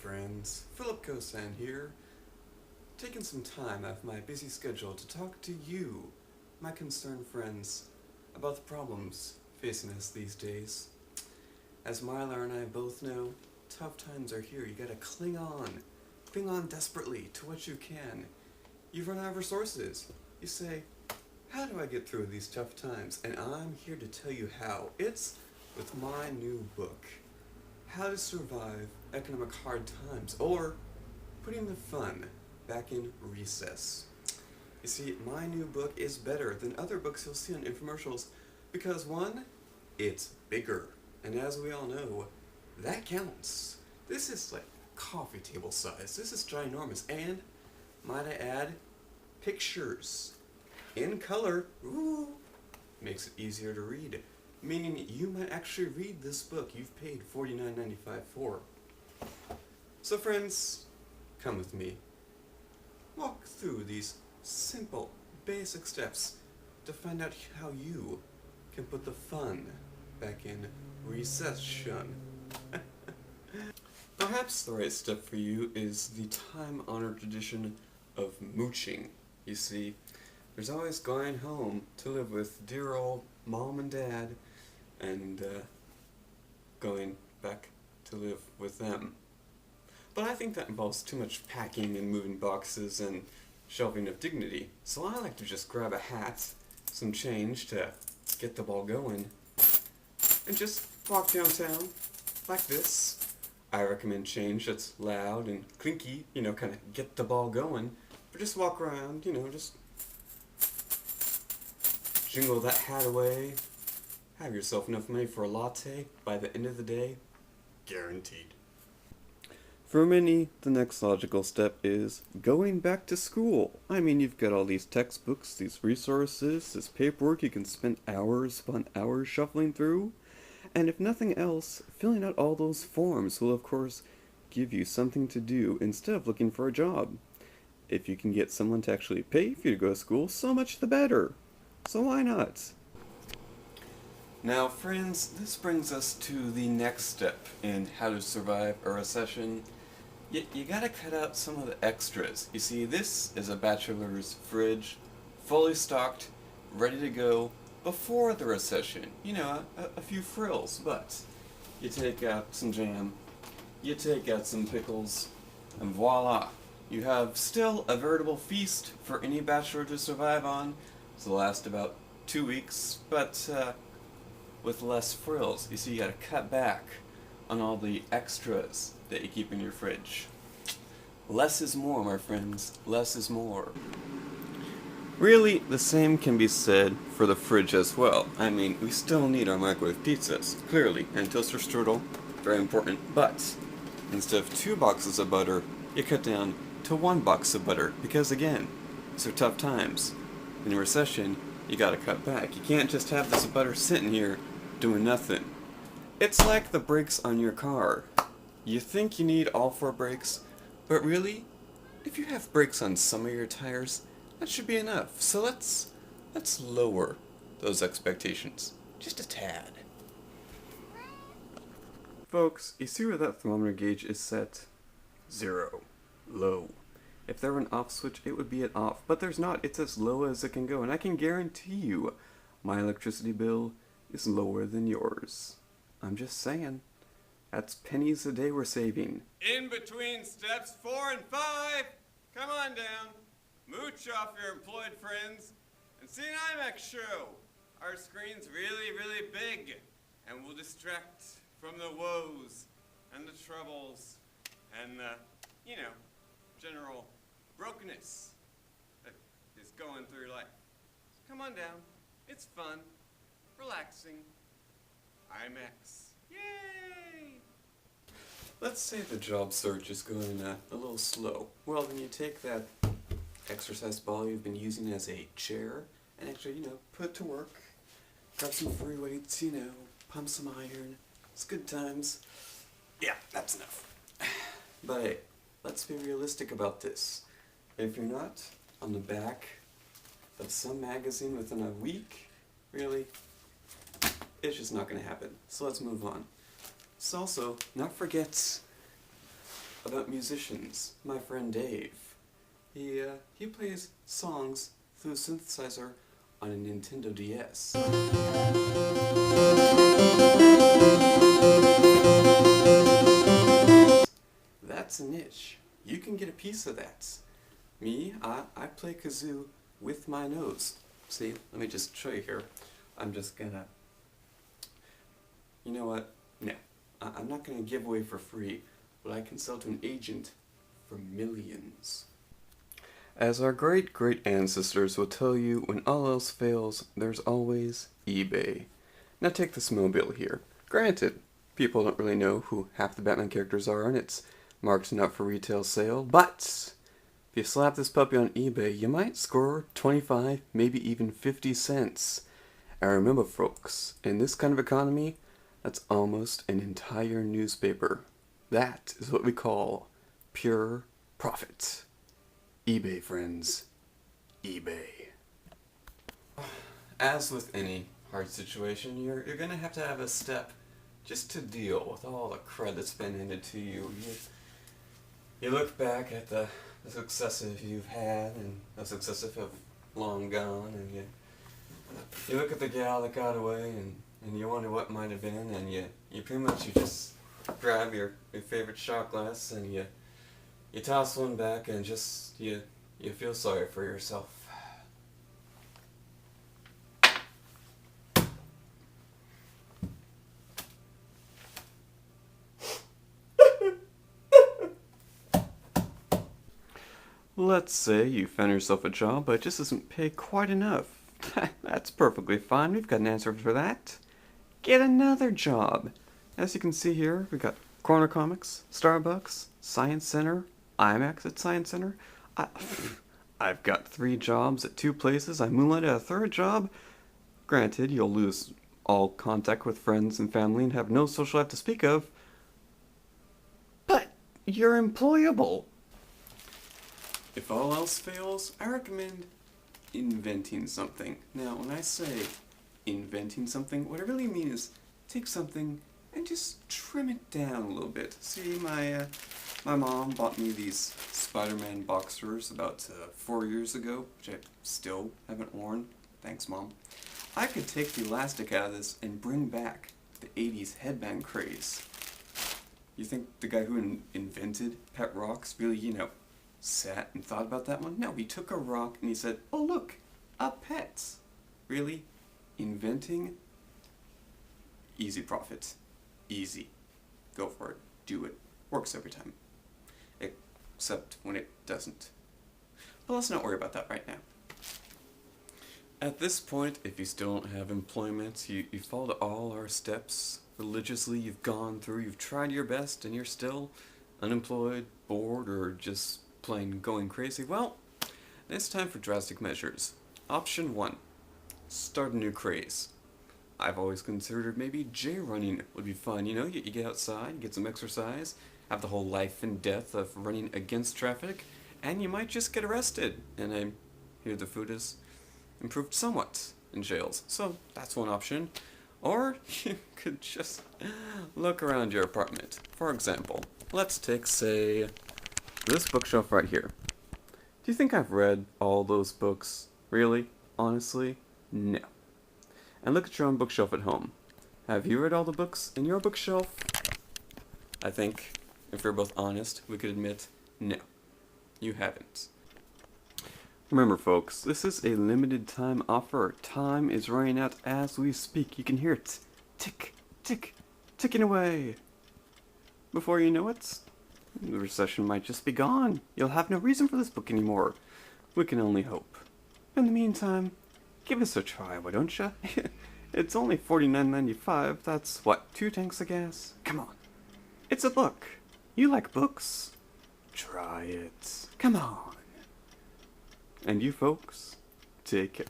friends, Cosand here, taking some time out of my busy schedule to talk to you, my concerned friends, about the problems facing us these days. As Mylar and I both know, tough times are here. You gotta cling on desperately to what you can. You've run out of resources. You say, how do I get through these tough times? And I'm here to tell you how. It's with my new book, How to Survive Economic Hard Times, or Putting the Fun Back in Recess. You see, my new book is better than other books you'll see on infomercials because, one, it's bigger. And as we all know, that counts. This is like coffee table size. This is ginormous. And, might I add, pictures. In color. Ooh, makes it easier to read. Meaning you might actually read this book you've paid $49.95 for. So friends, come with me. Walk through these simple, basic steps to find out how you can put the fun back in recession. Perhaps the right step for you is the time-honored tradition of mooching. You see, there's always going home to live with dear old mom and dad, and going back to live with them. But I think that involves too much packing and moving boxes and shelving of dignity, so I like to just grab a hat, some change to get the ball going, and just walk downtown like this. I recommend change that's loud and clinky, you know, kind of get the ball going, but just walk around, you know, just jingle that hat away. Have yourself enough money for a latte by the end of the day. Guaranteed. For many, the next logical step is going back to school. I mean, you've got all these textbooks, these resources, this paperwork you can spend hours upon hours shuffling through. And if nothing else, filling out all those forms will of course give you something to do instead of looking for a job. If you can get someone to actually pay for you to go to school, so much the better. So why not? Now friends, this brings us to the next step in how to survive a recession. You gotta cut out some of the extras. You see, this is a bachelor's fridge, fully stocked, ready to go before the recession. You know, a few frills, but you take out some jam, you take out some pickles, and voila! You have still a veritable feast for any bachelor to survive on. It'll last about 2 weeks, but with less frills. You see, you gotta cut back on all the extras that you keep in your fridge. Less is more, my friends. Less is more. Really, the same can be said for the fridge as well. I mean, we still need our microwave pizzas, clearly, and toaster strudel, very important. But instead of 2 boxes of butter, you cut down to 1 box of butter, because again, these are tough times. In a recession, you gotta cut back. You can't just have this butter sitting here doing nothing. It's like the brakes on your car. You think you need all 4 brakes, but really, if you have brakes on some of your tires, that should be enough. So let's lower those expectations just a tad. Folks, you see where that thermometer gauge is set? 0. Low. If there were an off switch, it would be at off, but there's not. It's as low as it can go, and I can guarantee you my electricity bill is lower than yours. I'm just saying. That's pennies a day we're saving. In between steps 4 and 5, come on down, mooch off your employed friends, and see an IMAX show. Our screen's really, really big, and will distract from the woes and the troubles and the, you know, general brokenness that is going through life. Come on down. It's fun, relaxing. IMAX. Yay! Let's say the job search is going a little slow. Well, then you take that exercise ball you've been using as a chair and actually, you know, put it to work. Grab some free weights, you know, pump some iron. It's good times. Yeah, that's enough. But hey, let's be realistic about this. If you're not on the back of some magazine within a week, really, it's just not going to happen. So let's move on. Let's also not forget about musicians. My friend Dave. He plays songs through a synthesizer on a Nintendo DS. That's a niche. You can get a piece of that. Me, I play kazoo with my nose. See, let me just show you here. I'm just gonna... You know what? No. I'm not gonna give away for free what I can sell to an agent for millions. As our great ancestors will tell you, when all else fails, there's always eBay. Now take this mobile here. Granted, people don't really know who half the Batman characters are, and it's marked not for retail sale, but if you slap this puppy on eBay, you might score 25, maybe even 50 cents. And remember folks, in this kind of economy, that's almost an entire newspaper. That is what we call pure profit. eBay, friends. eBay. As with any hard situation, you're going to have a step just to deal with all the crud that's been handed to you. You look back at the successes you've had, and the successes have long gone, and you look at the gal that got away, and you wonder what might have been, and you pretty much just grab your favorite shot glass, and you toss one back, and just you feel sorry for yourself. Let's say you found yourself a job, but it just doesn't pay quite enough. That's perfectly fine. We've got an answer for that. Get another job. As you can see here, we've got Corner Comics, Starbucks, Science Center, IMAX at Science Center. I've got 3 jobs at 2 places. I moonlight at a 3rd job. Granted, you'll lose all contact with friends and family and have no social life to speak of. But you're employable. If all else fails, I recommend inventing something. Now, when I say inventing something, what I really mean is take something and just trim it down a little bit. See, my mom bought me these Spider-Man boxers about 4 years ago, which I still haven't worn. Thanks, Mom. I could take the elastic out of this and bring back the 80s headband craze. You think the guy who invented pet rocks really, sat and thought about that one? No, he took a rock and he said, oh look, a pet. Really? Inventing? Easy profit. Easy. Go for it. Do it. Works every time. Except when it doesn't. But let's not worry about that right now. At this point, if you still don't have employment, you followed all our steps religiously, you've gone through, you've tried your best, and you're still unemployed, bored, or just plain going crazy, well, it's time for drastic measures. Option 1. Start a new craze. I've always considered maybe J-running would be fun. You get outside, get some exercise, have the whole life and death of running against traffic, and you might just get arrested. And I hear the food is improved somewhat in jails. So that's one option. Or you could just look around your apartment. For example, let's take, say, this bookshelf right here. Do you think I've read all those books? Really? Honestly? No. And look at your own bookshelf at home. Have you read all the books in your bookshelf? I think, if we're both honest, we could admit, no. You haven't. Remember folks, this is a limited time offer. Time is running out as we speak. You can hear it. Tick, tick, ticking away. Before you know it, the recession might just be gone. You'll have no reason for this book anymore. We can only hope. In the meantime, give us a try, why don't ya? It's only $49.95. That's what, 2 tanks of gas? Come on. It's a book. You like books? Try it. Come on. And you folks, take care.